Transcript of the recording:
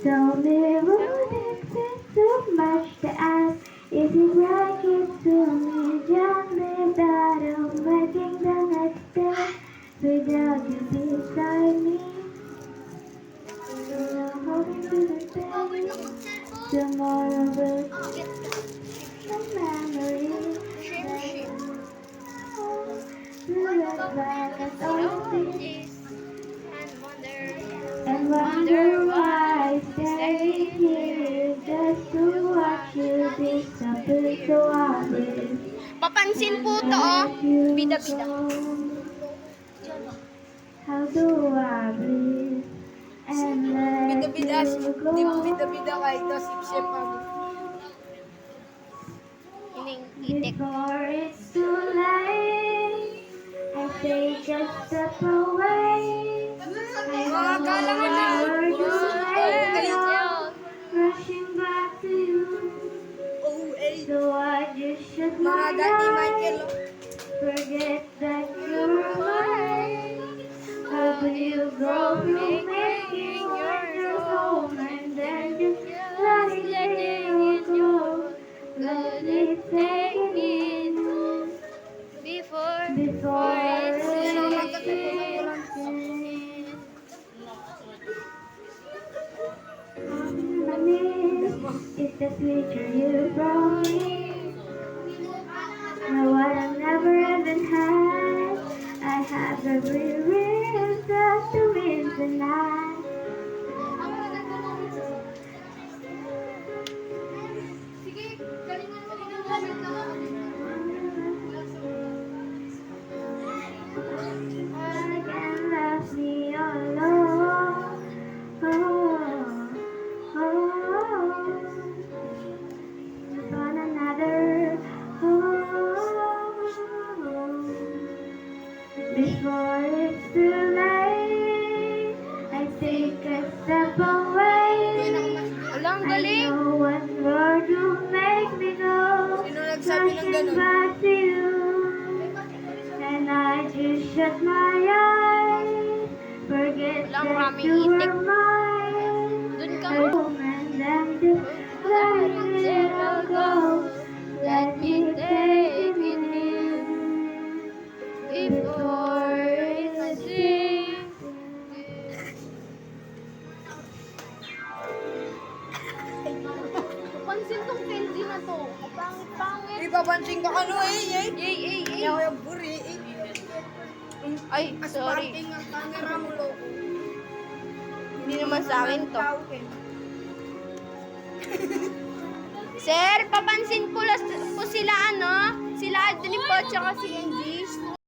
Tell me, would it be too much to ask if you break it to me gently that I'm waking the next day without you beside me? Holding to the day, tomorrow will be a memory that look back at all this and wonder why I stay here just to watch you disappear so obvious. Papansin po to, oh. Bida-bida. How do I breathe and let Bida-bida. you Di mo go bida-bida ka ito. Sip-sip pa mo. Ining-itik. before it's too late? I take a step away. I Mga kalangan na. where you lay Ay, down, rushing back to you. OA. So I just shut Mga my Daddy eyes, Michael. forget that you're mine. How do you go through making your home and then just letting it go? Let it take in Before before it's it's too is the future you brought me. Now what I never even had, I have every reason to win tonight. Again left me alone. Upon another before it's too late, I take a step away. Alang I galing. know one word will make me go Sino nagsabi ng rushing ganun? back to you, and I just shut my eyes, forget Walang that raming you itik. were mine. Dun ka I nga. home and then just letting it all go. Let me take it in before it's sinks. Pansin tong candy na to. Pangit-pangit. Ipapansin ka ano eh. Yay. Kaya ko yung buri eh. Ay, sorry. Asparking ang camera mo loko. Hindi naman sa akin to. Tawag eh. Sir, papansin po sila ano? Sila Adlin po, tsaka si Angie.